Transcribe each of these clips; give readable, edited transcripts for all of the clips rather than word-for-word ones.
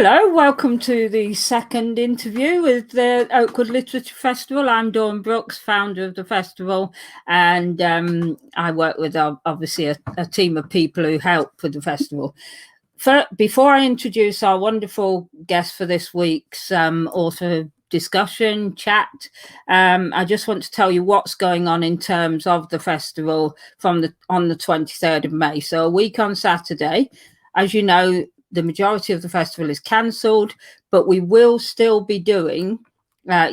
Hello, welcome to the second interview with the Oakwood Literature Festival. I'm Dawn Brookes, founder of the festival, and I work with obviously a team of people who help with the festival. Before I introduce our wonderful guest for this week's author discussion chat, I just want to tell you what's going on in terms of the festival on the 23rd of May. So a week on Saturday. As you know, the majority of the festival is cancelled, but we will still be doing,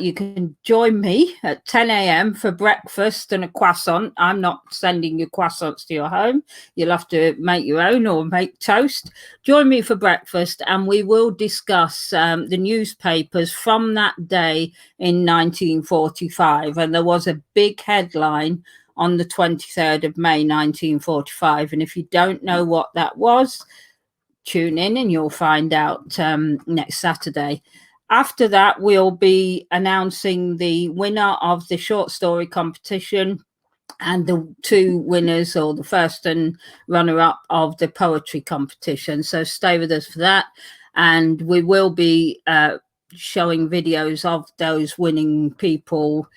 you can join me at 10 a.m. for breakfast and a croissant. I'm not sending you croissants to your home. You'll have to make your own or make toast. Join me for breakfast and we will discuss the newspapers from that day in 1945. And there was a big headline on the 23rd of May, 1945. And if you don't know what that was, tune in and you'll find out next Saturday. After that, we'll be announcing the winner of the short story competition and the two winners, or the first and runner-up, of the poetry competition. So stay with us for that. And we will be showing videos of those winning people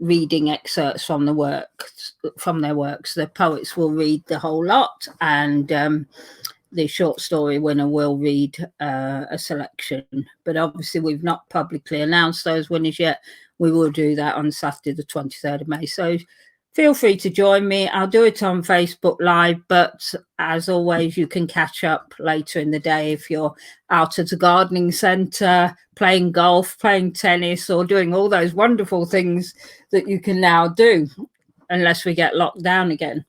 reading excerpts from their works. The poets will read the whole lot, and the short story winner will read a selection. But obviously we've not publicly announced those winners yet. We will do that on Saturday the 23rd of May. So feel free to join me. I'll do it on Facebook Live, but as always, you can catch up later in the day if you're out at a gardening centre, playing golf, playing tennis, or doing all those wonderful things that you can now do, unless we get locked down again.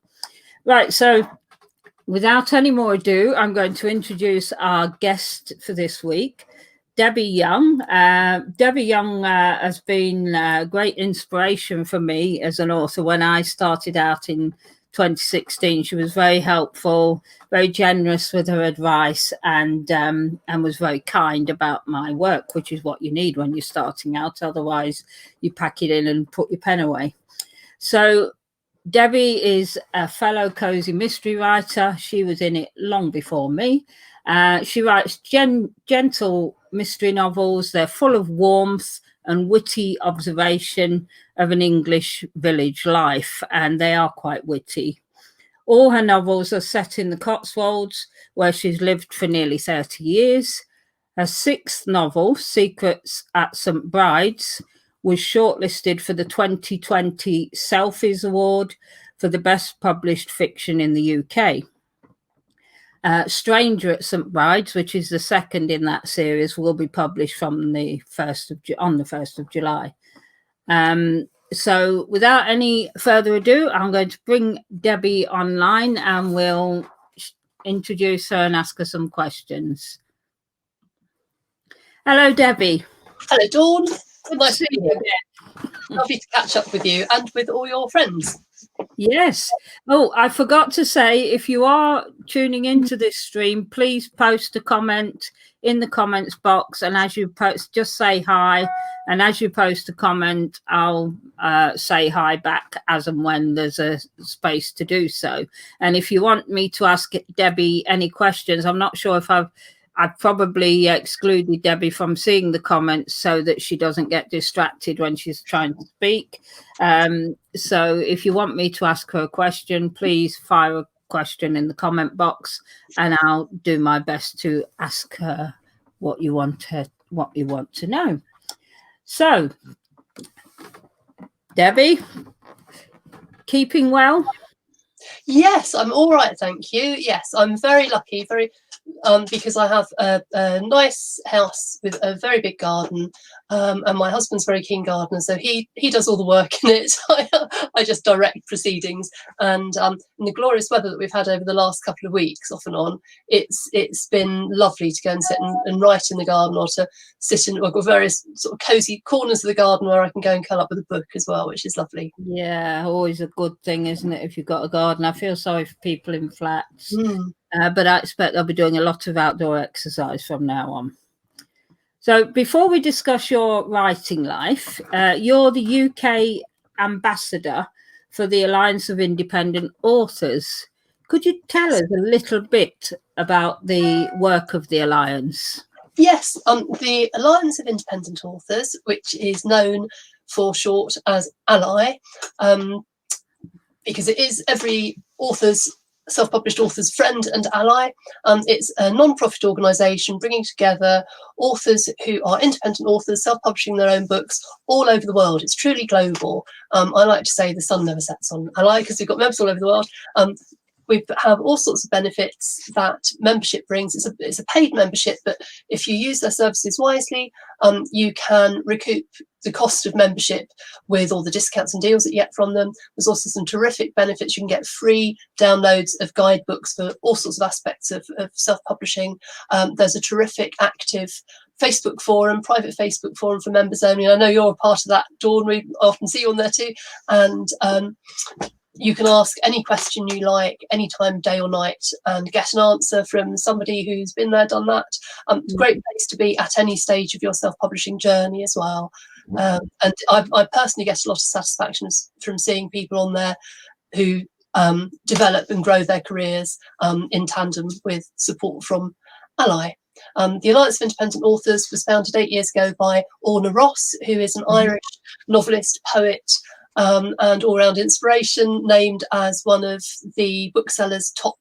Right, so without any more ado, I'm going to introduce our guest for this week, Debbie Young. Debbie Young has been a great inspiration for me as an author. When I started out in 2016, she was very helpful, very generous with her advice, and was very kind about my work, which is what you need when you're starting out. Otherwise, you pack it in and put your pen away. So Debbie is a fellow cozy mystery writer. She was in it long before me. She writes gentle mystery novels. They're full of warmth and witty observation of an English village life, and they are quite witty. All her novels are set in the Cotswolds, where she's lived for nearly 30 years. Her sixth novel, Secrets at St. Bride's, was shortlisted for the 2020 Selfies Award for the best published fiction in the UK. Stranger at St. Bride's, which is the second in that series, will be published from the 1st of July. So without any further ado, I'm going to bring Debbie online and we'll introduce her and ask her some questions. Hello, Debbie. Hello, Dawn. Nice to be here. Lovely to catch up with you and with all your friends. Yes. Oh, I forgot to say, if you are tuning into this stream, please post a comment in the comments box. And as you post, just say hi. And as you post a comment, I'll say hi back as and when there's a space to do so. And if you want me to ask Debbie any questions, I'm not sure if I've probably excluded Debbie from seeing the comments so that she doesn't get distracted when she's trying to speak. So if you want me to ask her a question, please fire a question in the comment box and I'll do my best to ask her what you want to know. So, Debbie, keeping well? Yes, I'm all right, thank you. Yes, I'm very lucky, because I have a nice house with a very big garden, and my husband's a very keen gardener, so he does all the work in it. I just direct proceedings, and in the glorious weather that we've had over the last couple of weeks, off and on, it's been lovely to go and sit and write in the garden, or to sit in. I've got various sort of cozy corners of the garden where I can go and curl up with a book as well, which is lovely. Yeah, always a good thing, isn't it, if you've got a garden? I feel sorry for people in flats. But I expect they'll be doing a lot of outdoor exercise from now on. So before we discuss your writing life, you're the UK ambassador for the Alliance of Independent Authors. Could you tell us a little bit about the work of the Alliance? Yes, the Alliance of Independent Authors, which is known for short as ALLI, because it is every author's, self-published author's friend and ally. It's a non-profit organisation bringing together authors who are independent authors, self-publishing their own books all over the world. It's truly global. I like to say the sun never sets on ALLI because we've got members all over the world. We have all sorts of benefits that membership brings. It's a paid membership, but if you use their services wisely, you can recoup the cost of membership with all the discounts and deals that you get from them. There's also some terrific benefits. You can get free downloads of guidebooks for all sorts of aspects of self-publishing. There's a terrific active Facebook forum, private Facebook forum for members only. I know you're a part of that, Dawn. We often see you on there too. And you can ask any question you like, anytime, day or night, and get an answer from somebody who's been there, done that. Great place to be at any stage of your self-publishing journey as well. And I personally get a lot of satisfaction from seeing people on there who develop and grow their careers in tandem with support from ALLI. The Alliance of Independent Authors was founded 8 years ago by Orna Ross, who is an Irish novelist, poet, and all-round inspiration, named as one of the Bookseller's top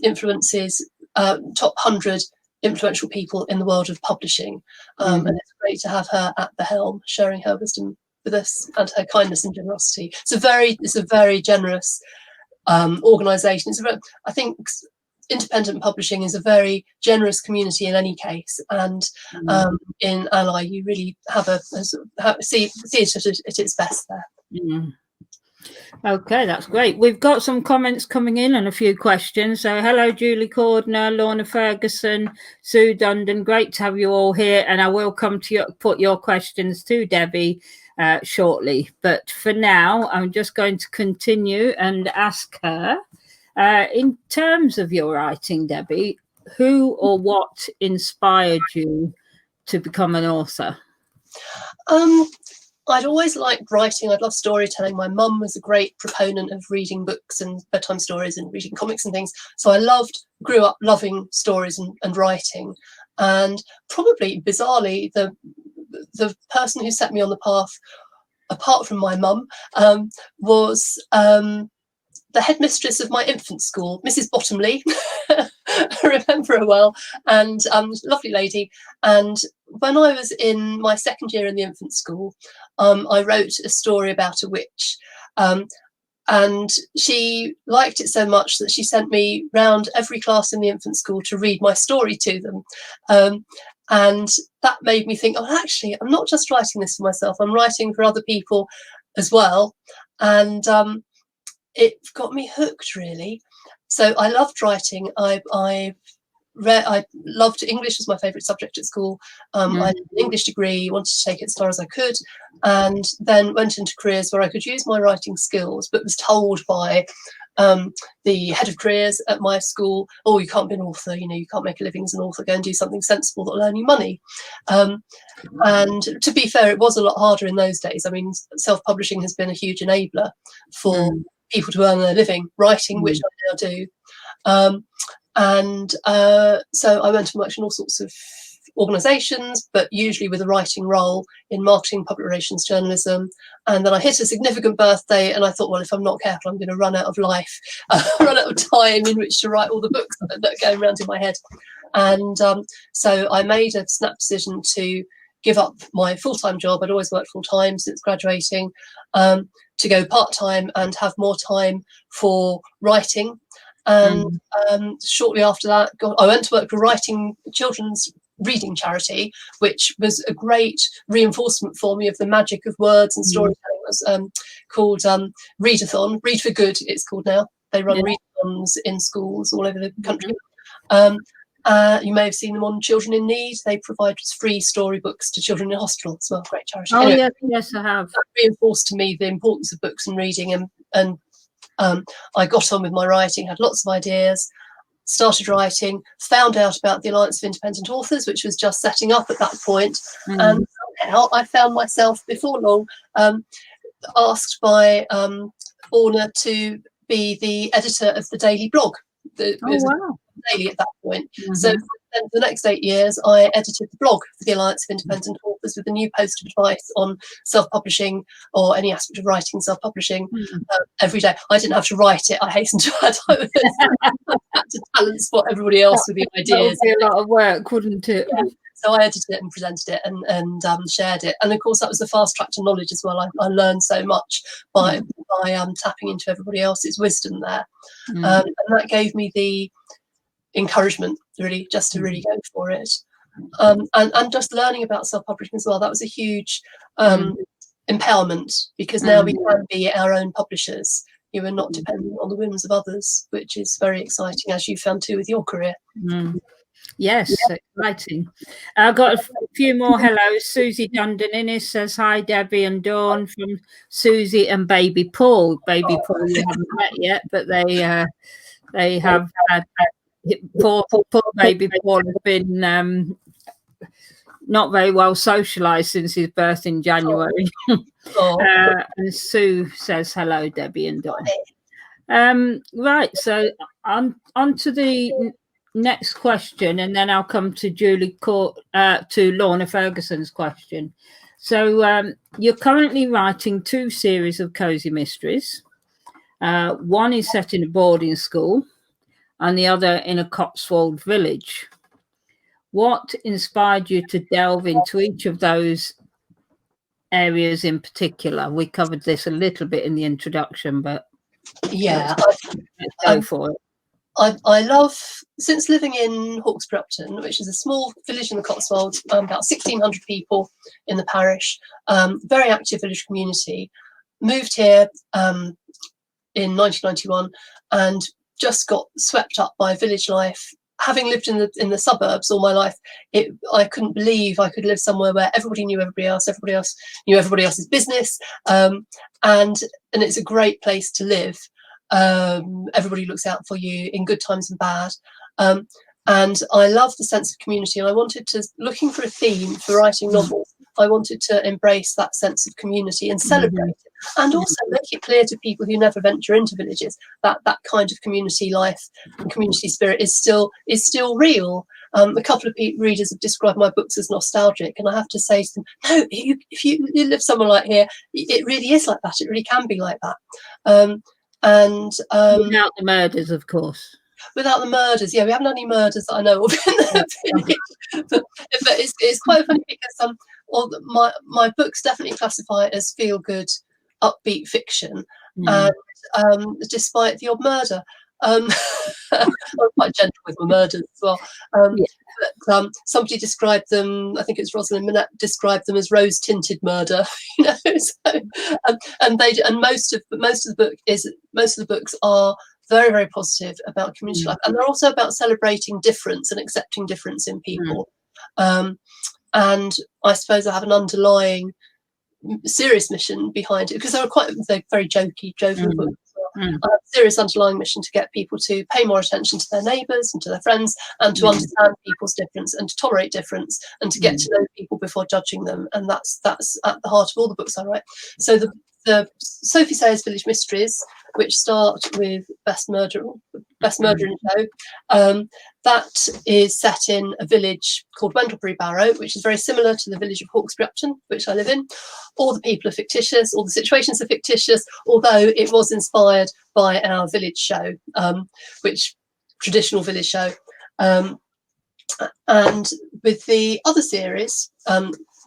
influences, top 100 influential people in the world of publishing. And it's great to have her at the helm, sharing her wisdom with us and her kindness and generosity. It's a very generous organisation. I think independent publishing is a very generous community in any case, and in ALLI you really have see it at its best there. Okay, that's great. We've got some comments coming in and a few questions. So hello, Julie Cordner, Lorna Ferguson, Sue Dundon. Great to have you all here, and I will come to put your questions to Debbie shortly. But for now, I'm just going to continue and ask her, in terms of your writing, Debbie, who or what inspired you to become an author? I'd always liked writing. I'd love storytelling. My mum was a great proponent of reading books and bedtime stories and reading comics and things. So I grew up loving stories and writing. And probably bizarrely, the person who set me on the path, apart from my mum, was the headmistress of my infant school, Mrs. Bottomley. I remember her well, and lovely lady. And when I was in my second year in the infant school, I wrote a story about a witch, and she liked it so much that she sent me round every class in the infant school to read my story to them. And that made me think, oh, actually, I'm not just writing this for myself, I'm writing for other people as well. And it got me hooked, really. So I loved writing. I loved English, was my favourite subject at school. I had an English degree, wanted to take it as far as I could, and then went into careers where I could use my writing skills, but was told by the head of careers at my school, oh, you can't be an author, you can't make a living as an author, go and do something sensible that'll earn you money. And to be fair, it was a lot harder in those days. I mean, self-publishing has been a huge enabler for people to earn their living writing, which I now do. So I went and worked in all sorts of organisations, but usually with a writing role in marketing, public relations, journalism. And then I hit a significant birthday, and I thought, well, if I'm not careful, I'm going to run out of life, run out of time in which to write all the books that are going around in my head. And so I made a snap decision to give up my full-time job. I'd always worked full-time since graduating, to go part-time and have more time for writing. And shortly after that, I went to work for Writing Children's Reading Charity, which was a great reinforcement for me of the magic of words and storytelling. It was called Readathon, Read for Good, it's called now. They run readathons in schools all over the country. You may have seen them on Children in Need. They provide free storybooks to children in hospital as well. Great charity. Oh, anyway, yes, I have. That reinforced to me the importance of books and reading, and I got on with my writing, had lots of ideas, started writing, found out about the Alliance of Independent Authors, which was just setting up at that point. And somehow I found myself, before long, asked by Orna to be the editor of the daily blog. It was daily at that point. So then for the next 8 years, I edited the blog for the Alliance of Independent Authors with a new post of advice on self-publishing or any aspect of writing self-publishing every day. I didn't have to write it, I hasten to add. I had to talent spot everybody else with the ideas. That would be a lot of work, wouldn't it? Yeah. So I edited it and presented it and shared it. And of course, that was the fast track to knowledge as well. I learned so much by tapping into everybody else's wisdom there. And that gave me the encouragement, really, just to really go for it. And just learning about self-publishing as well. That was a huge empowerment, because now we can be our own publishers. You are not dependent on the whims of others, which is very exciting, as you found too with your career. Yes, exciting. I've got a few more hellos. Susie Dundon Innes says, hi, Debbie and Dawn, from Susie and baby Paul. Baby Paul you haven't met yet, but they have had poor baby Paul has been not very well socialized since his birth in January. And Sue says, hello, Debbie and Dawn. Right, so on to the next question, and then I'll come to to Lorna Ferguson's question. So you're currently writing 2 series of cozy mysteries. One is set in a boarding school and the other in a Cotswold village. What inspired you to delve into each of those areas in particular? We covered this a little bit in the introduction, but yeah, let's go for it. I love, since living in Hawkesbury Upton, which is a small village in the Cotswolds, about 1,600 people in the parish, very active village community, moved here in 1991 and just got swept up by village life. Having lived in the suburbs all my life, I couldn't believe I could live somewhere where everybody knew everybody else knew everybody else's business, and it's a great place to live. Everybody looks out for you in good times and bad, and I love the sense of community, and I wanted to, looking for a theme for writing novels, I wanted to embrace that sense of community and celebrate it, and also make it clear to people who never venture into villages that that kind of community life and community spirit is still real. A couple of readers have described my books as nostalgic, and I have to say to them, no, if you live somewhere like here, it really is like that. It really can be like that. Without the murders, of course. Without the murders, yeah, we haven't had any murders that I know of in the village. but it's quite funny because my books definitely classify as feel good, upbeat fiction, and despite the odd murder, I'm quite gentle with my murders as well. But somebody described them, I think it's Rosalind Minette, described them as rose tinted murder, you know. So, and most of the books are very, very positive about community life, and they're also about celebrating difference and accepting difference in people. And I suppose I have an underlying serious mission behind it, because they're very jovial books. I have a serious underlying mission to get people to pay more attention to their neighbours and to their friends, and to understand people's difference and to tolerate difference, and to get to know people before judging them. And that's at the heart of all the books I write. So the Sophie Sayers Village Mysteries, which start with Best Murder in Tow, that is set in a village called Wendlebury Barrow, which is very similar to the village of Hawkesbury Upton, which I live in. All the people are fictitious, all the situations are fictitious, although it was inspired by our village show, traditional village show. And with the other series,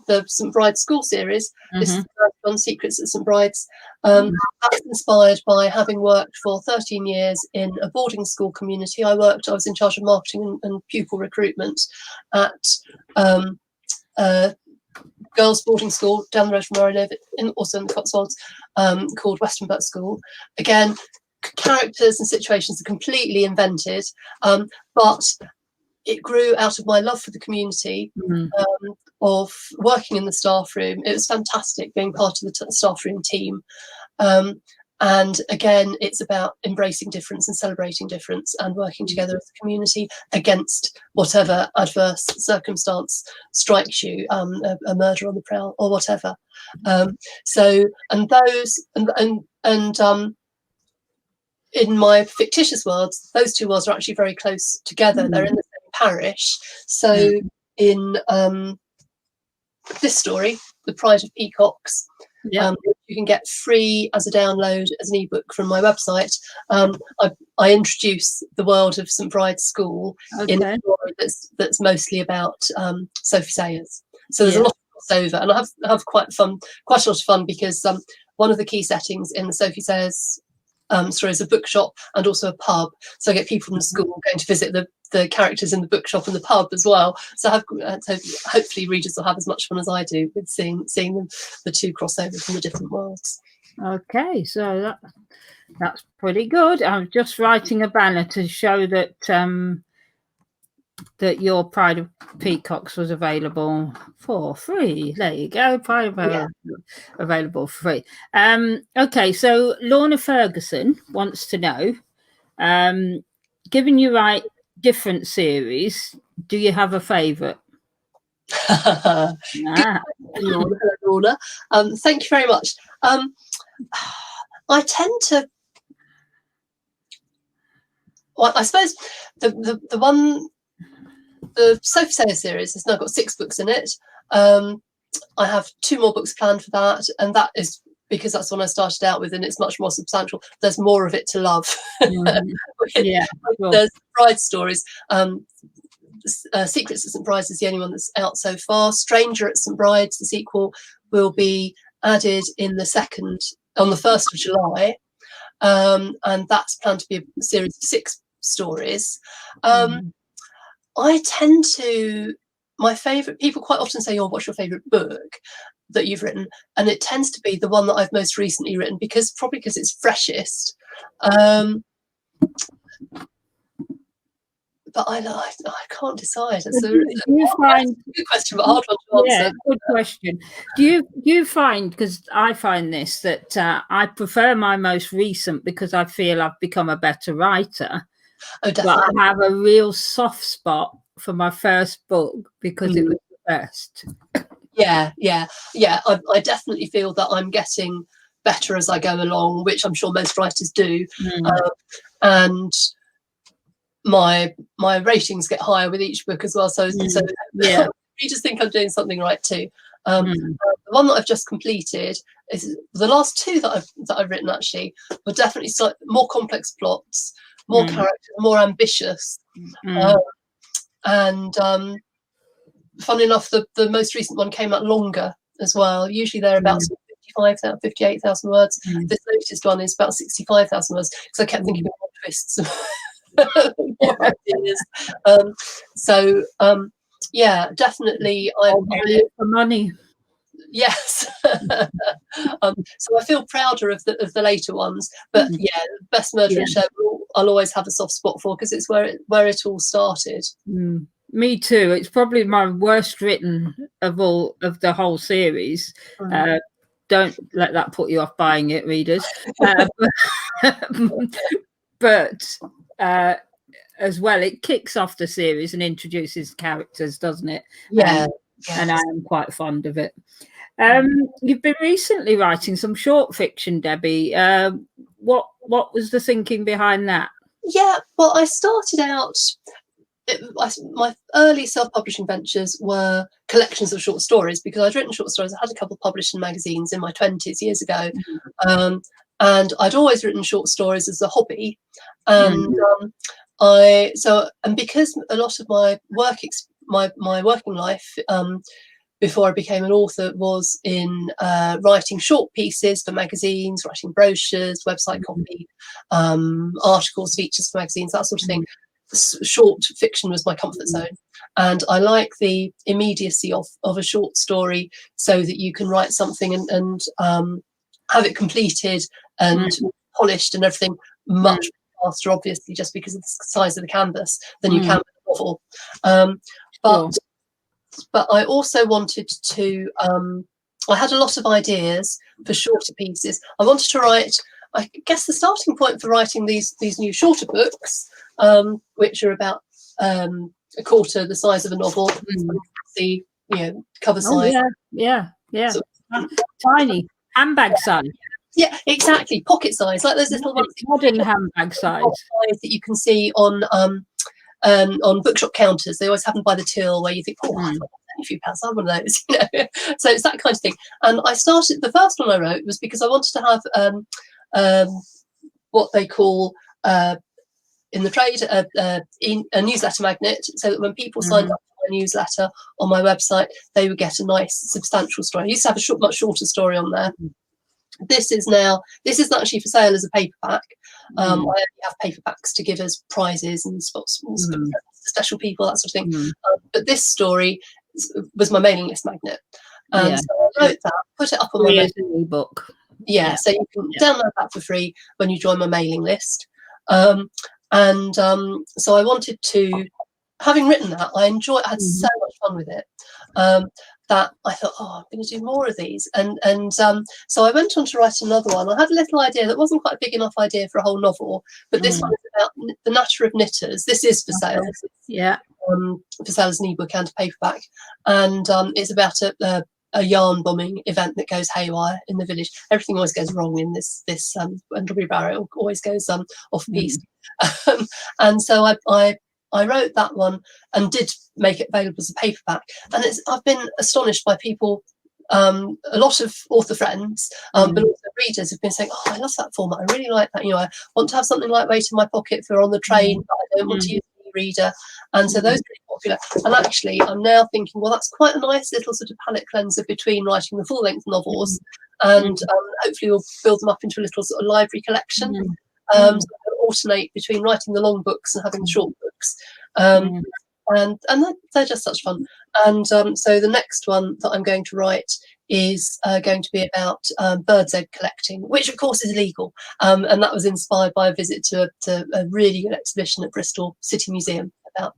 the St Bride's School series, this is on Secrets at St Bride's. That's inspired by having worked for 13 years in a boarding school community. I was in charge of marketing and pupil recruitment at a girls' boarding school down the road from where I live, also in the Cotswolds, called Westonbirt School. Again, characters and situations are completely invented, but it grew out of my love for the community, of working in the staff room. It was fantastic being part of the staff room team. And again, it's about embracing difference and celebrating difference and working together as a community against whatever adverse circumstance strikes you, a murder on the prowl or whatever. In my fictitious worlds, those two worlds are actually very close together. They're in the same parish. So in this story, The Pride of Peacocks, you can get free as a download as an ebook from my website. I introduce the world of St Bride's School in a story that's mostly about Sophie Sayers. So there's a lot of crossover, and I have quite a lot of fun, because one of the key settings in the Sophie Sayers story is a bookshop and also a pub. So I get people from the school going to visit the characters in the bookshop and the pub as well. So hopefully readers will have as much fun as I do with seeing them, the two crossover from the different worlds. Okay, so that's pretty good. I'm just writing a banner to show that that your Pride of Peacocks was available for free. There you go, available for free. Okay, so Lorna Ferguson wants to know, given you write different series, do you have a favourite? Lorna. Thank you very much. I tend to, well, I suppose the Sophie Sayers series has now got 6 books in it. I have 2 more books planned for that, and that is because that's when I started out with, and it's much more substantial. There's more of it to love. There's bride stories. Secrets at St Bride's is the only one that's out so far. Stranger at St Bride's, the sequel, will be added on the 1st of July, and that's planned to be a series of 6 stories. I tend to, my favourite, people quite often say, oh, what's your favourite book that you've written? And it tends to be the one that I've most recently written, probably because it's freshest. But I can't decide. That's a good question, but a hard one to answer. Yeah, good question. Do you find, because I find this, that I prefer my most recent because I feel I've become a better writer. Oh, definitely. But I have a real soft spot for my first book because it was the best. Yeah. I definitely feel that I'm getting better as I go along, which I'm sure most writers do. And my ratings get higher with each book as well. So readers think I'm doing something right too. The one that I've just completed is the last 2 that I've written actually were definitely slightly more complex plots, more character, more ambitious. And funnily enough, the most recent one came out longer as well. Usually they're about 58,000 words. This latest one is about 65,000 words, because I kept thinking of more twists. More ideas. Definitely I'm for money. Yes. So I feel prouder of the later ones, but Best Murder in Sherwood I'll always have a soft spot for, because it's where it all started. Me too. It's probably my worst written of the whole series. Don't let that put you off buying it, readers. But as well, it kicks off the series and introduces characters, doesn't it? And I am quite fond of it. You've been recently writing some short fiction, Debbie. What was the thinking behind that? Yeah, well, I started out, my early self-publishing ventures were collections of short stories, because I'd written short stories. I had a couple published in magazines in my 20s years ago. And I'd always written short stories as a hobby. And because a lot of my my working life before I became an author was in writing short pieces for magazines, writing brochures, website copy, articles, features for magazines, that sort of thing. Short fiction was my comfort zone, and I like the immediacy of a short story, so that you can write something and have it completed and polished and everything much faster, obviously, just because of the size of the canvas, than you can with a novel. But I also wanted to, I had a lot of ideas for shorter pieces. I wanted to write, I guess the starting point for writing these new shorter books, which are about a quarter the size of a novel, the cover size. So, tiny handbag size. Yeah, exactly, pocket size, like those little ones, modern handbag size that you can see on on bookshop counters. They always happen by the till, where you think, oh, I've got a few pounds, I have one of those, you know. So it's that kind of thing. And I started, the first one I wrote was because I wanted to have what they call in the trade a newsletter magnet, so that when people signed up for my newsletter on my website, they would get a nice substantial story. I used to have a much shorter story on there. This is actually for sale as a paperback. I only have paperbacks to give as prizes and special people, that sort of thing. But this story was my mailing list magnet, and so I wrote that, put it up on my mailing ebook. So you can download that for free when you join my mailing list. So I wanted to, having written that, I had so much fun with it, that I thought, I'm going to do more of these. And so I went on to write another one. I had a little idea that wasn't quite a big enough idea for a whole novel, but this one is about the Natter of Knitters. This is for sale. For sale as an ebook and a paperback. And it's about a yarn bombing event that goes haywire in the village. Everything always goes wrong in this Wendleby Barrow always goes off piste. And so I wrote that one and did make it available as a paperback. And I've been astonished by people, a lot of author friends, but also readers have been saying, I love that format, I really like that. You know, I want to have something lightweight in my pocket for on the train, but I don't want to use an e-reader. And so those are really popular. And actually, I'm now thinking, well, that's quite a nice little sort of palate cleanser between writing the full-length novels and hopefully we'll build them up into a little sort of library collection. So I'll alternate between writing the long books and having the short books. And they're just such fun. And so the next one that I'm going to write is going to be about bird's egg collecting, which of course is illegal. And that was inspired by a visit to a really good exhibition at Bristol City Museum about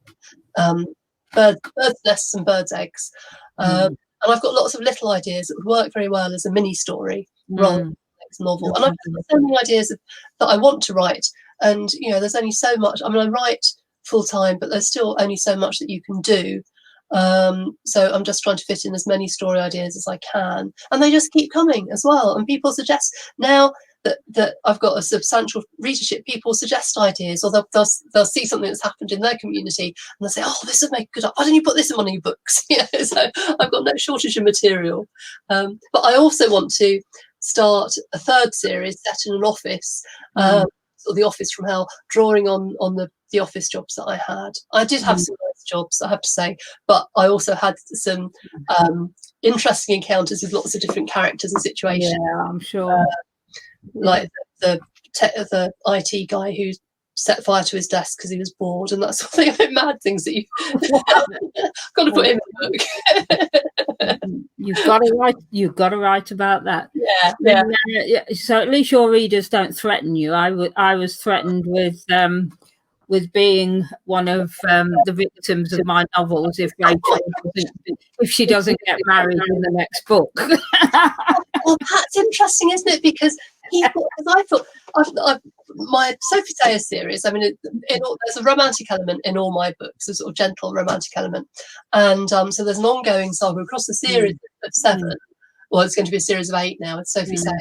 birds' nests and birds' eggs. And I've got lots of little ideas that would work very well as a mini story rather than the next novel. And I've got so many ideas that I want to write. And, you know, there's only so much. I mean, I write full time, but there's still only so much that you can do. So I'm just trying to fit in as many story ideas as I can. And they just keep coming as well. And people suggest now that I've got a substantial readership, people suggest ideas, or they'll see something that's happened in their community and they'll say, this would make good. Why don't you put this in one of your books? So I've got no shortage of material. But I also want to start a third series set in an office, or the office from hell, drawing on the office jobs that I had. I did have some nice jobs, I have to say, but I also had some interesting encounters with lots of different characters and situations. Yeah, I'm sure. Like the IT guy who set fire to his desk because he was bored and that sort of thing. A bit mad things that got to put in the book. You've got to write about that. So at least your readers don't threaten you. I was threatened with being one of the victims of my novels if she doesn't get married in the next book. Well, that's interesting, isn't it? Because I thought my Sophie Sayer series, I mean, there's a romantic element in all my books, a sort of gentle romantic element. And so there's an ongoing saga across the series of 7. Well, it's going to be a series of 8 now with Sophie Sayer.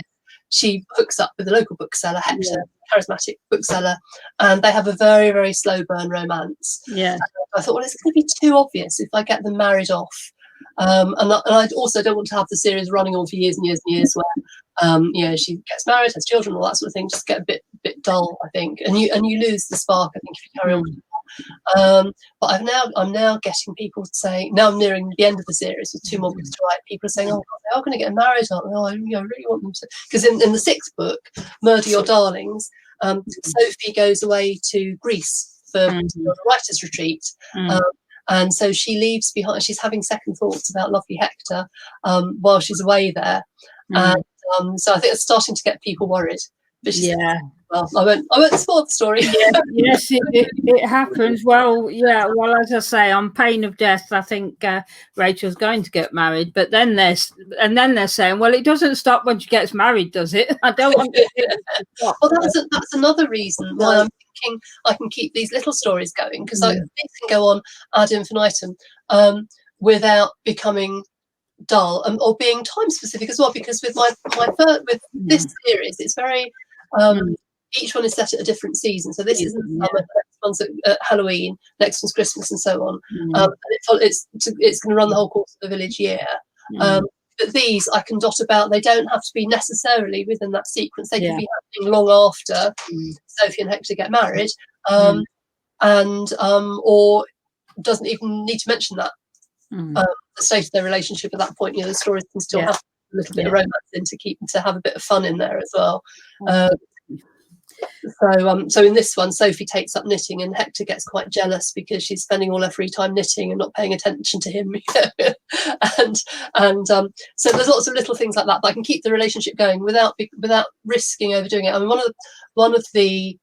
She hooks up with a local bookseller, Hector, charismatic bookseller, and they have a very, very slow burn romance. And I thought, well, it's going to be too obvious if I get them married off. And I also don't want to have the series running on for years and years and years where she gets married, has children, all that sort of thing. Just get a bit dull, I think, and you lose the spark, I think, if you carry on. But I'm now getting people saying, now I'm nearing the end of the series with 2 more books to write. People are saying, oh, God, they are going to get married, aren't they? Oh, I really want them to. Because in the 6th book, Murder Your Darlings, Sophie goes away to Greece for a writer's retreat. And so she leaves behind, she's having second thoughts about lovely Hector while she's away there. And so I think it's starting to get people worried. But well, I won't spoil the story. Yes, it happens. Well, as I say, on pain of death, I think Rachel's going to get married. But then they're saying, well, it doesn't stop when she gets married, does it? I don't want it to stop. Well, that's another reason why I'm thinking I can keep these little stories going, because these can go on ad infinitum without becoming dull or being time specific as well. Because with this series, it's very each one is set at a different season. So this is in the summer, the next one's at Halloween, next one's Christmas, and so on. And it's going to run the whole course of the village year. But these I can dot about. They don't have to be necessarily within that sequence. They can be happening long after Sophie and Hector get married, or doesn't even need to mention that. The state of their relationship at that point. The stories can still have a little bit of romance in to have a bit of fun in there as well. So in this one, Sophie takes up knitting, and Hector gets quite jealous because she's spending all her free time knitting and not paying attention to him. So there's lots of little things like that I can keep the relationship going without risking overdoing it. I mean, one of the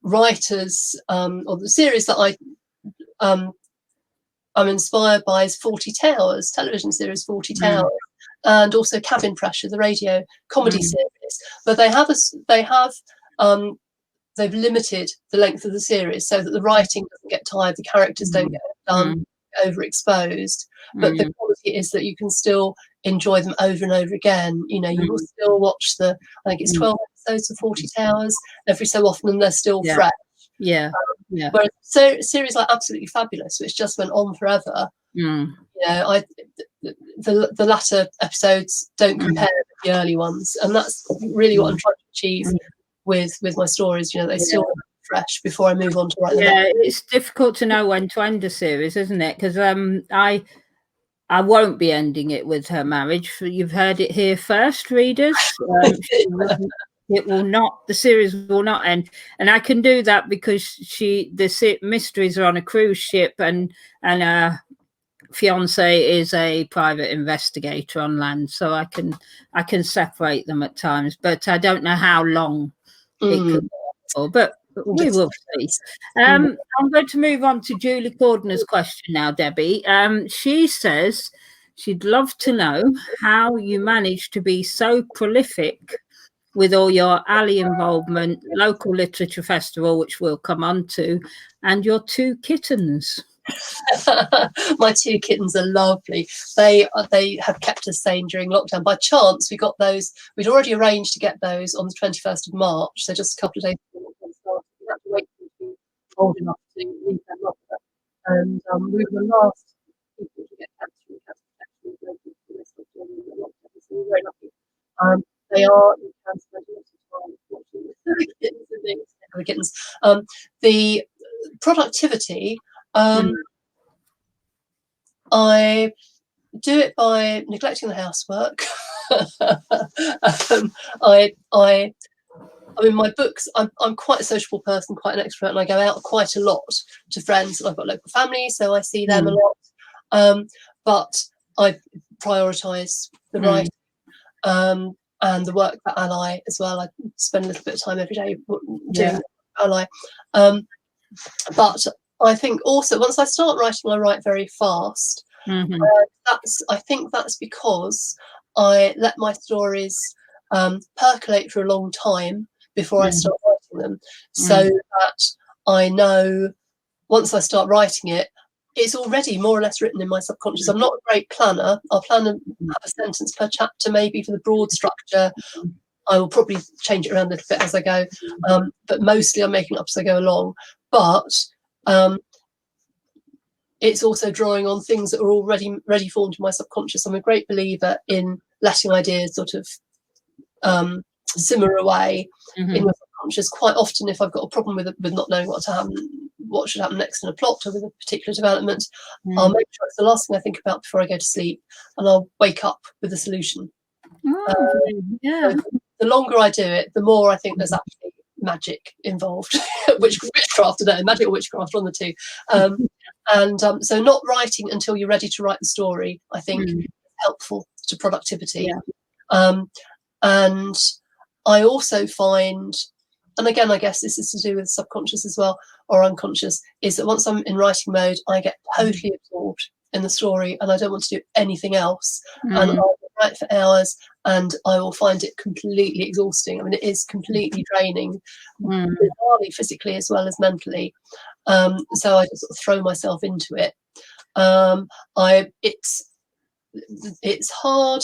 writers or the series that I'm inspired by is 40 Towers, television series 40 Towers, and also Cabin Pressure, the radio comedy series. But they've limited the length of the series so that the writing doesn't get tired, the characters don't get overexposed, but the quality is that you can still enjoy them over and over again. You will still watch I think it's 12 episodes of 40 Towers every so often, and they're still fresh. Whereas series like Absolutely Fabulous, which just went on forever, the latter episodes don't compare with the early ones, and that's really what I'm trying to achieve with my stories. They still fresh before I move on to write the next. It's difficult to know when to end a series, isn't it? Because I won't be ending it with her marriage. You've heard it here first, readers. It will not. The series will not end, and I can do that because the mysteries are on a cruise ship, and her fiance is a private investigator on land, so I can separate them at times. But I don't know how long it could go for, but we will see. I'm going to move on to Julie Cordner's question now, Debbie. She says she'd love to know how you managed to be so prolific with all your alley involvement, local literature festival, which we'll come on to, and your 2 kittens. My 2 kittens are lovely. They have kept us sane during lockdown. By chance, we got those. We'd already arranged to get those on the 21st of March, so just a couple of days before lockdown started. We had to wait for them to be old enough to leave their mother, and we were the last people to get cats from cancer protection. So we were very lucky. They are in cancer a lot of time watching the kittens and things. The kittens. The productivity. I do it by neglecting the housework. I mean, my books, I'm quite a sociable person, quite an extrovert, and I go out quite a lot to friends. And I've got local family, so I see them a lot. But I prioritise the writing and the work for Ally as well. I spend a little bit of time every day doing Ally. But I think also once I start writing, I write very fast. I think that's because I let my stories percolate for a long time before I start writing them, so that I know once I start writing it, it's already more or less written in my subconscious. I'm not a great planner. I'll plan and have a sentence per chapter, maybe for the broad structure. I will probably change it around a little bit as I go, but mostly I'm making up as I go along. But it's also drawing on things that are already ready formed in my subconscious. I'm a great believer in letting ideas sort of simmer away in my subconscious. Quite often, if I've got a problem with not knowing what should happen next in a plot or with a particular development, I'll make sure it's the last thing I think about before I go to sleep, and I'll wake up with a solution. So the longer I do it, the more I think there's actually magic involved. Witchcraft, I don't know, magic or witchcraft, on the two. So not writing until you're ready to write the story, I think, is helpful to productivity. And I also find, and again, I guess this is to do with subconscious as well, or unconscious, is that once I'm in writing mode, I get totally absorbed in the story and I don't want to do anything else. And I'll write for hours and I will find it completely exhausting. I mean, it is completely draining, bizarrely, physically as well as mentally. So I just sort of throw myself into it. It's hard.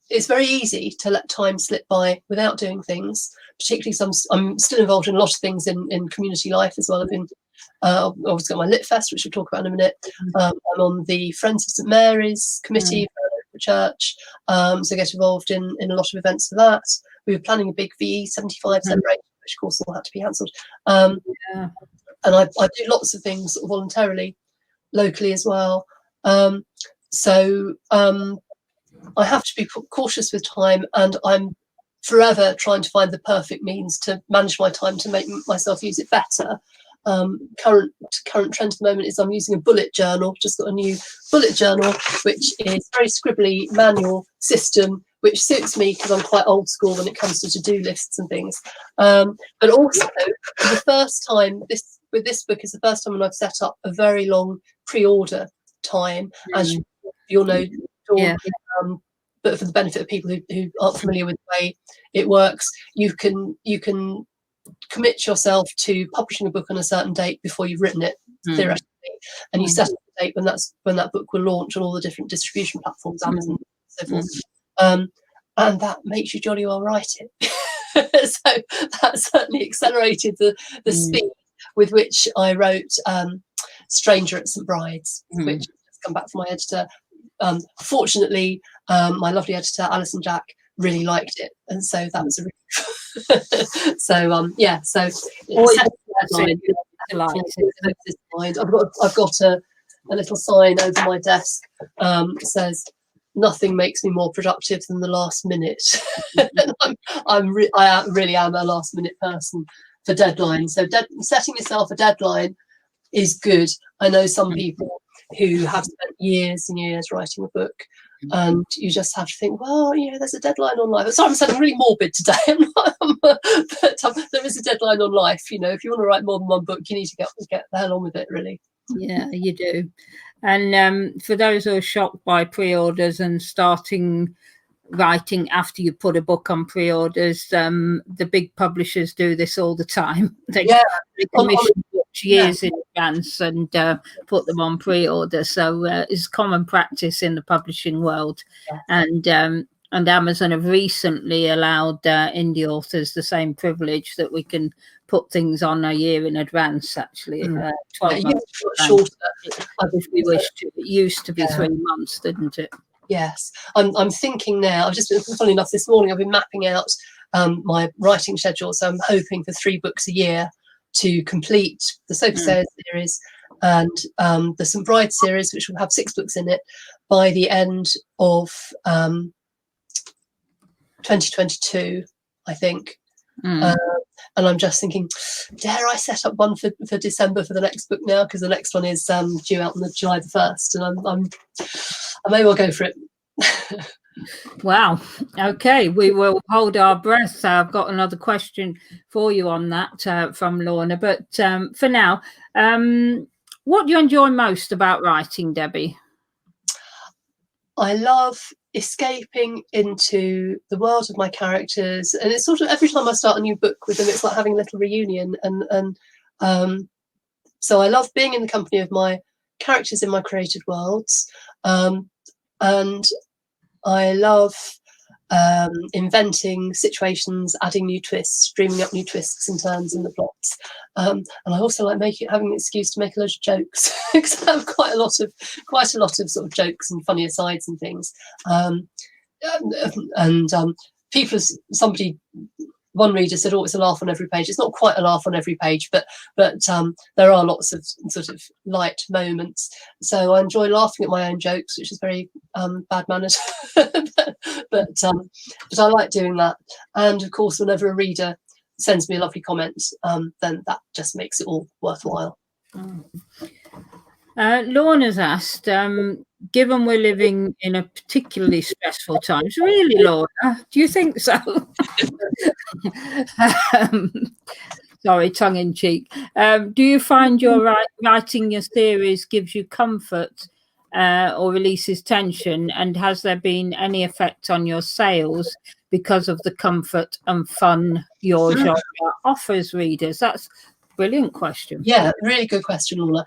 It's very easy to let time slip by without doing things, particularly I'm still involved in a lot of things in community life as well. I've been obviously got my Lit Fest, which we'll talk about in a minute. I'm on the Friends of St Mary's committee for the church, so I get involved in a lot of events for that. We were planning a big VE 75 celebration, which of course all had to be cancelled. And I do lots of things voluntarily, locally as well. So I have to be cautious with time, and I'm forever trying to find the perfect means to manage my time to make myself use it better. Current trend at the moment is I'm using a bullet journal. Just got a new bullet journal, which is a very scribbly manual system, which suits me because I'm quite old school when it comes to to-do lists and things. But also, for the first time, with this book is the first time when I've set up a very long pre-order time, as you'll know, Dawn. But for the benefit of people who aren't familiar with the way it works, you can commit yourself to publishing a book on a certain date before you've written it, theoretically, and you set up the date when that book will launch on all the different distribution platforms, Amazon, and so forth. And that makes you jolly well write it. So that certainly accelerated the speed with which I wrote Stranger at St Bride's, which has come back from my editor. Fortunately, my lovely editor Alison Jack really liked it, and so that was a relief. So I've got a little sign over my desk that says, "Nothing makes me more productive than the last minute." I really am a last minute person for deadlines. So setting yourself a deadline is good. I know some people who have spent years and years writing a book, and you just have to think, well, there's a deadline on life. Sorry, I'm sounding really morbid today, but there is a deadline on life. If you want to write more than one book, you need to get the hell on with it, really. Yeah, you do. And for those who are shocked by pre-orders and starting writing after you put a book on pre-orders, the big publishers do this all the time. They commission books years in advance and put them on pre-order. So it's common practice in the publishing world. And Amazon have recently allowed indie authors the same privilege that we can put things on a year in advance, actually. 12 months shorter, if we wish to. It used to be 3 months, didn't it? Yes, I'm thinking now. I've just been, funny enough, this morning I've been mapping out my writing schedule. So I'm hoping for 3 books a year to complete the Sophie Sayers series and the St Bride series, which will have 6 books in it by the end of 2022, I think. And I'm just thinking, dare I set up one for December for the next book now? Because the next one is due out on July the 1st, and I may well go for it. Wow. Okay, we will hold our breath. I've got another question for you on that from Lorna. But for now, what do you enjoy most about writing, Debbie? I love escaping into the world of my characters, and it's sort of every time I start a new book with them, it's like having a little reunion. And so I love being in the company of my characters in my created worlds, and I love inventing situations, adding new twists, dreaming up new twists and turns in the plots, and I also like having an excuse to make a load of jokes, because I have quite a lot of sort of jokes and funny asides and things. One reader said, "Oh, it's a laugh on every page." It's not quite a laugh on every page, but there are lots of sort of light moments. So I enjoy laughing at my own jokes, which is very bad manners, but I like doing that. And of course, whenever a reader sends me a lovely comment, then that just makes it all worthwhile. Lorna's asked, given we're living in a particularly stressful times, really, Lorna, do you think so? Sorry, tongue in cheek. Do you find your writing your series gives you comfort or releases tension? And has there been any effect on your sales because of the comfort and fun your genre offers readers? That's a brilliant question. Yeah, really good question, Lorna.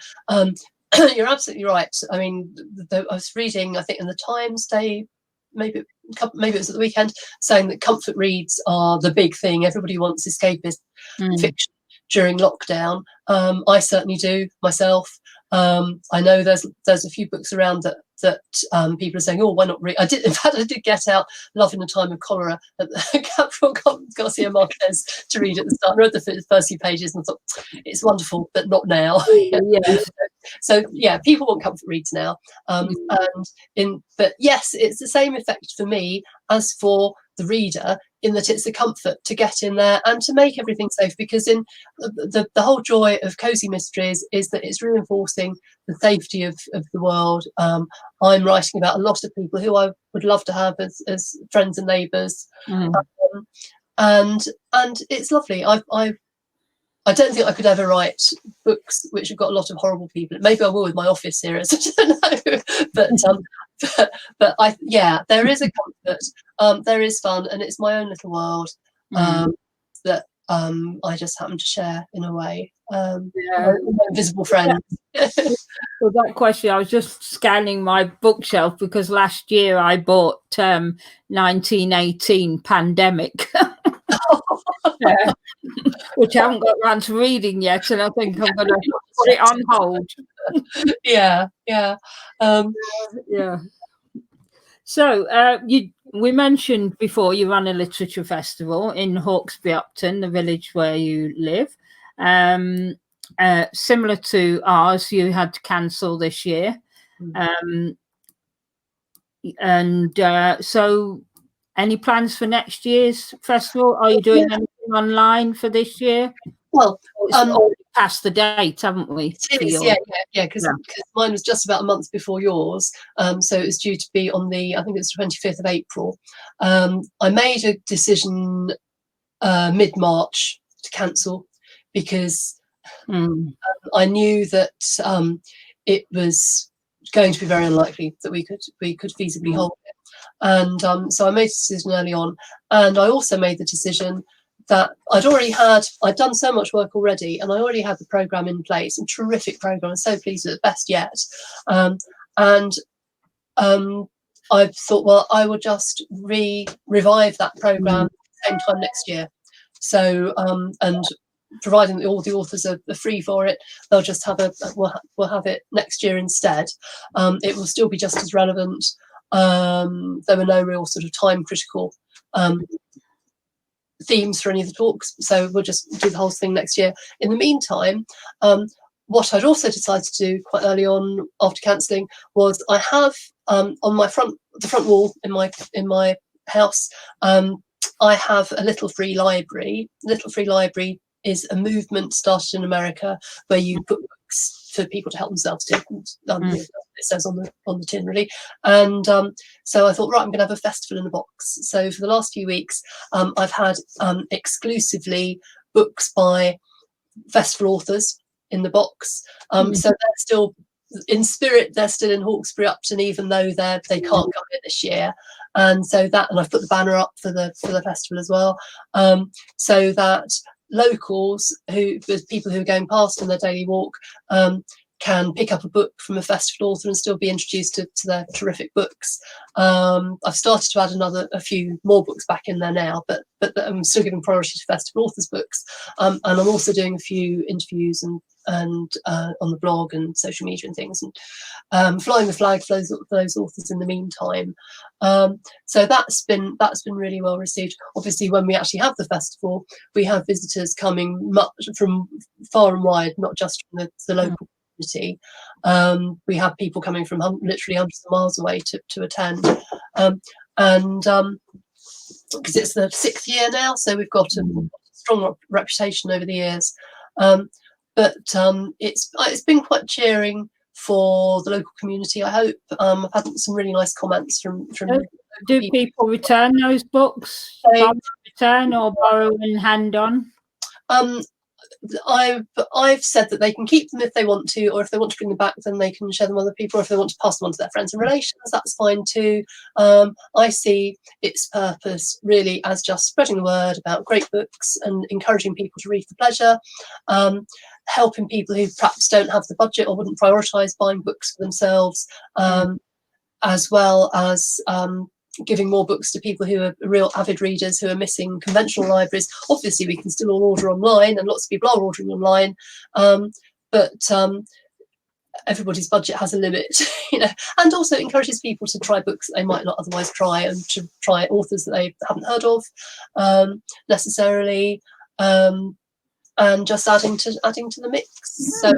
You're absolutely right. I mean, I was reading, I think in the Times Day, maybe maybe it was at the weekend, saying that comfort reads are the big thing. Everybody wants escapist fiction during lockdown. I certainly do myself. I know there's a few books around that people are saying, oh, why not read? In fact, I did get out Love in a Time of Cholera at the Gabriel Garcia Marquez to read at the start. I read the first few pages and thought, it's wonderful, but not now. Yes. So yeah, people want comfort reads now. But yes, it's the same effect for me as for the reader, in that it's a comfort to get in there and to make everything safe, because in the whole joy of cozy mysteries is that it's reinforcing the safety of the world. I'm writing about a lot of people who I would love to have as friends and neighbours, and it's lovely. I don't think I could ever write books which have got a lot of horrible people. Maybe I will with my office series. I don't know, but there is a comfort. There is fun, and it's my own little world that I just happen to share in a way. My invisible friend. For that question, I was just scanning my bookshelf because last year I bought 1918 Pandemic. Which I haven't got around to reading yet, and I think I'm going to put it on hold. Yeah. So we mentioned before you ran a literature festival in Hawkesbury Upton, the village where you live. Similar to ours, you had to cancel this year. So any plans for next year's festival? Are you doing anything online for this year? Well, it's already past the date, haven't we? It is, because mine was just about a month before yours. So it was due to be on I think it was 25th of April. I made a decision mid-March to cancel because I knew that it was going to be very unlikely that we could feasibly hold it. And so I made a decision early on, and I also made the decision that I'd done so much work already, and I already had the program in place, a terrific program. I'm so pleased with it, best yet. I thought, well, I will just revive that program at the same time next year. So and providing that all the authors are free for it, they'll just have we'll have it next year instead. It will still be just as relevant. There were no real sort of time critical themes for any of the talks, so we'll just do the whole thing next year. In the meantime, what I'd also decided to do quite early on after cancelling was I have on the front wall in my house, I have a little free library. Little Free Library is a movement started in America where you put books for people to help themselves to. It says on the tin, really. And so I thought, right, I'm going to have a festival in a box. So for the last few weeks, I've had exclusively books by festival authors in the box. So they're still in spirit. They're still in Hawkesbury Upton, even though they can't come in this year. And so and I've put the banner up for the festival as well, so that locals people who are going past on their daily walk can pick up a book from a festival author and still be introduced to their terrific books. I've started to add a few more books back in there now, but I'm still giving priority to festival authors' books. And I'm also doing a few interviews and on the blog and social media and things, and flying the flag for those authors in the meantime. So that's been really well received. Obviously, when we actually have the festival, we have visitors coming much from far and wide, not just from the local community. We have people coming from literally hundreds of miles away to attend, and because it's the 6th year now, so we've got a strong reputation over the years. But it's been quite cheering for the local community, I hope. I've had some really nice comments from do people return those books? Return or borrow and hand on? I've said that they can keep them if they want to, or if they want to bring them back, then they can share them with other people, or if they want to pass them on to their friends and relations, that's fine too. I see its purpose really as just spreading the word about great books and encouraging people to read for pleasure, helping people who perhaps don't have the budget or wouldn't prioritise buying books for themselves, as well as giving more books to people who are real avid readers who are missing conventional libraries. Obviously, we can still all order online, and lots of people are ordering online, but everybody's budget has a limit, and also encourages people to try books that they might not otherwise try, and to try authors that they haven't heard of necessarily, and just adding to the mix. So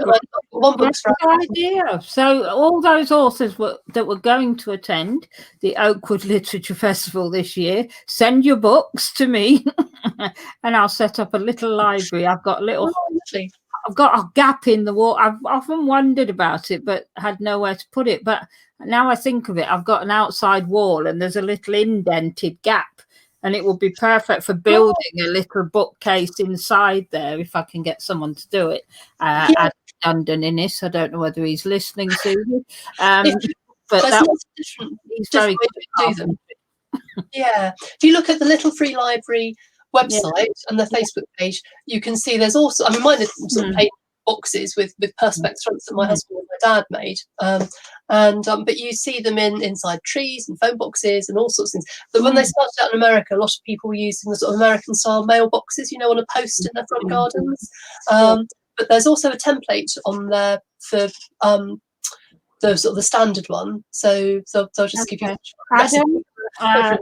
one book's for idea. So all those authors that were going to attend the Oakwood Literature Festival this year, send your books to me, and I'll set up a little library. I've got a little. I've got a gap in the wall. I've often wondered about it, but had nowhere to put it. But now I think of it, I've got an outside wall, and there's a little indented gap, and it would be perfect for building a little bookcase inside there if I can get someone to do it. London Innes, I don't know whether he's listening to you, but he's very good at do them. Yeah, if you look at the Little Free Library website and the Facebook page, you can see there's also, I mean, mine are sort of paint boxes with perspex fronts that my husband and my dad made, but you see them inside trees and phone boxes and all sorts of things. But when they started out in America, a lot of people were using the sort of American style mailboxes, on a post in their front gardens. But there's also a template on there for the sort of the standard one. So I'll just give you a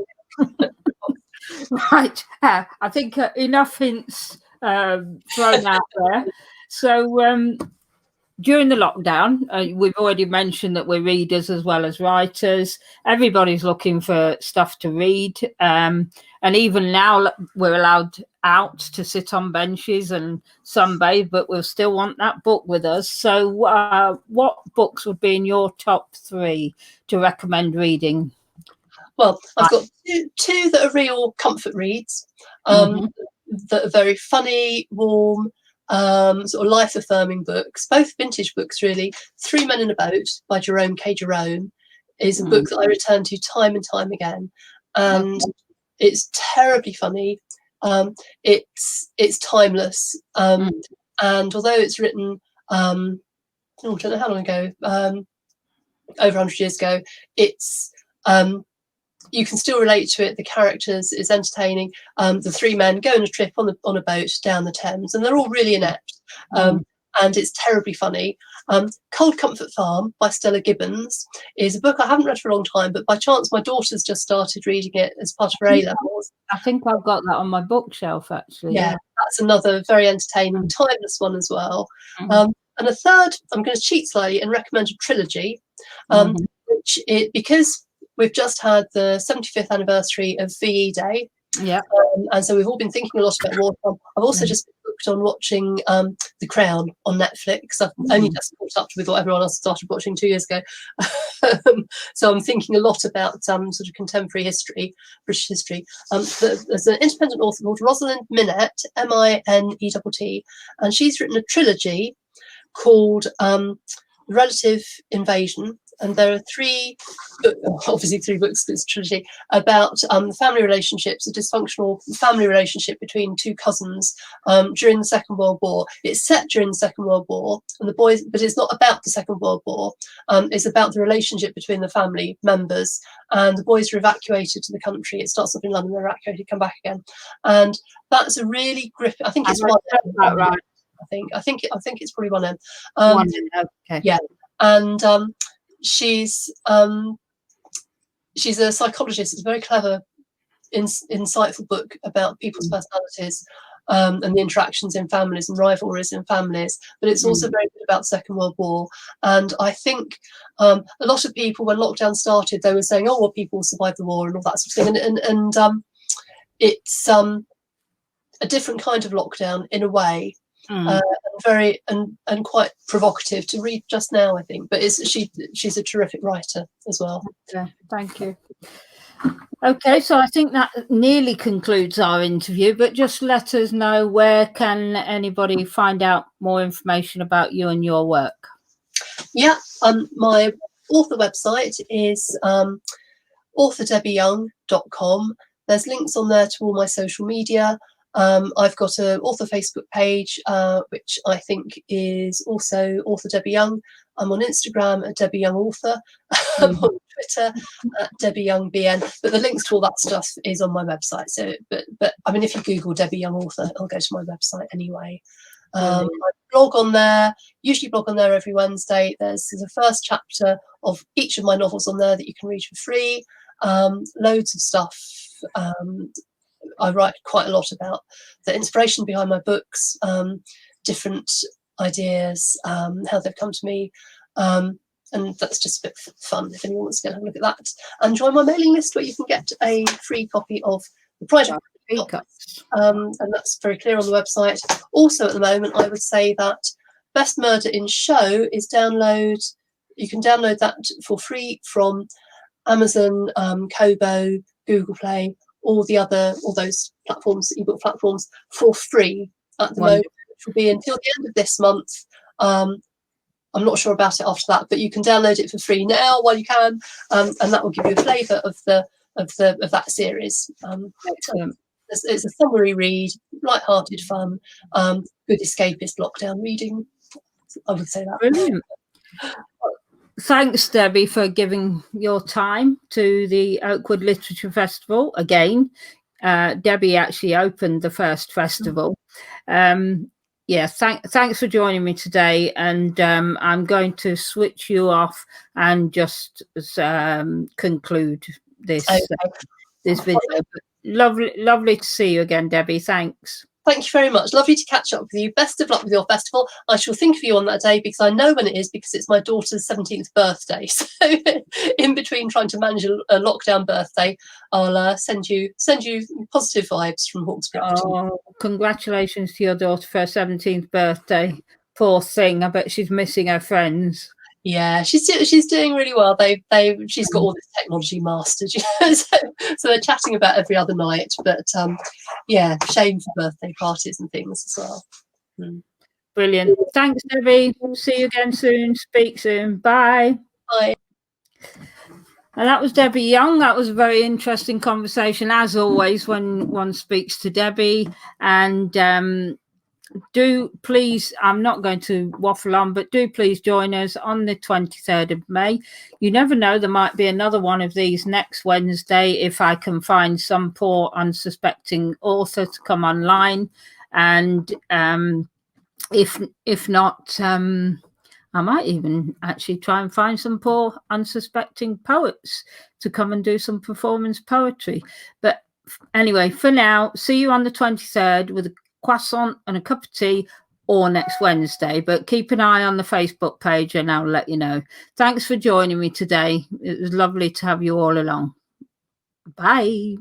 right. I think enough hints thrown out there. So during the lockdown, we've already mentioned that we're readers as well as writers. Everybody's looking for stuff to read. And even now we're allowed out to sit on benches and sunbathe, but we'll still want that book with us. So what books would be in your top 3 to recommend reading? Well, I've got two that are real comfort reads, that are very funny, warm, sort of life-affirming books, both vintage books, really. 3 Men in a Boat by Jerome K. Jerome is a book that I return to time and time again, and it's terribly funny. It's timeless, and although it's written, I don't know how long ago, over 100 years ago, it's you can still relate to it. The characters is entertaining. The 3 men go on a trip on a boat down the Thames, and they're all really inept, and it's terribly funny. Cold Comfort Farm by Stella Gibbons is a book I haven't read for a long time, but by chance my daughter's just started reading it as part of her A-levels. I think I've got that on my bookshelf, actually. Yeah, that's another very entertaining, timeless one as well. And a third, I'm going to cheat slightly and recommend a trilogy, because we've just had the 75th anniversary of VE Day. Yeah. And so we've all been thinking a lot about wartime. I've also just been hooked on watching The Crown on Netflix. I've only just caught up with what everyone else started watching 2 years ago. So I'm thinking a lot about sort of contemporary history, British history. There's an independent author called Rosalind Minett, Minett, and she's written a trilogy called Relative Invasion. And there are 3 books, it's a trilogy, about the family relationships, a dysfunctional family relationship between 2 cousins during the Second World War. It's set during the Second World War, and but it's not about the Second World War. It's about the relationship between the family members, and the boys are evacuated to the country. It starts off in London, they're evacuated, come back again, and that's a really gripping. I think it's one. Right. I think it's probably one M. Okay. Yeah, and she's a psychologist. It's a very clever, insightful book about people's personalities and the interactions in families and rivalries in families. But it's also very good about the Second World War. And I think a lot of people, when lockdown started, they were saying, "Oh, well, people survived the war" and all that sort of thing. And it's a different kind of lockdown in a way. Very and quite provocative to read just now, I think. But she's a terrific writer as well. Okay, thank you. Okay, so I think that nearly concludes our interview, but just let us know, where can anybody find out more information about you and your work? Yeah, my author website is authordebbieyoung.com. There's links on there to all my social media. I've got an author Facebook page, which I think is also author Debbie Young. I'm on Instagram at Debbie Young Author. I'm on Twitter at Debbie Young BN. But the links to all that stuff is on my website. So, but I mean, if you Google Debbie Young Author, it'll go to my website anyway. I blog on there, usually blog on there every Wednesday. There's a first chapter of each of my novels on there that you can read for free. Loads of stuff. I write quite a lot about the inspiration behind my books, different ideas, how they've come to me. And that's just a bit fun if anyone wants to go and have a look at that. And join my mailing list where you can get a free copy of the Project. And that's very clear on the website. Also at the moment, I would say that Best Murder in Show is you can download that for free from Amazon, Kobo, Google Play, all those platforms, ebook platforms, for free at the moment, which will be until the end of this month. I'm not sure about it after that, but you can download it for free now while you can, and that will give you a flavour of that series. It's a summary read, light-hearted fun, good escapist lockdown reading. I would say that. Brilliant. Thanks, Debbie, for giving your time to the Oakwood Literature Festival again. Debbie actually opened the first festival. Yeah, thanks for joining me today. And I'm going to switch you off and just conclude this this video. Lovely to see you again, Debbie. Thanks. Thank you very much. Lovely to catch up with you. Best of luck with your festival. I shall think of you on that day because I know when it is, because it's my daughter's 17th birthday. So in between trying to manage a lockdown birthday, I'll send you positive vibes from Hawkesbury. Oh, congratulations to your daughter for her 17th birthday. Poor thing. I bet she's missing her friends. Yeah, she's doing really well. She's got all this technology mastered, so they're chatting about every other night. But yeah, shame for birthday parties and things as well. Brilliant. Thanks, Debbie. See you again soon. Speak soon. Bye. Bye. And that was Debbie Young. That was a very interesting conversation, as always, when one speaks to Debbie. And do please, I'm not going to waffle on, but do please join us on the 23rd of May. You never know, there might be another one of these next Wednesday if I can find some poor unsuspecting author to come online. And if not, I might even actually try and find some poor unsuspecting poets to come and do some performance poetry. But anyway, for now, see you on the 23rd with a croissant and a cup of tea, or next Wednesday. But keep an eye on the Facebook page and I'll let you know. Thanks for joining me today. It was lovely to have you all along. Bye.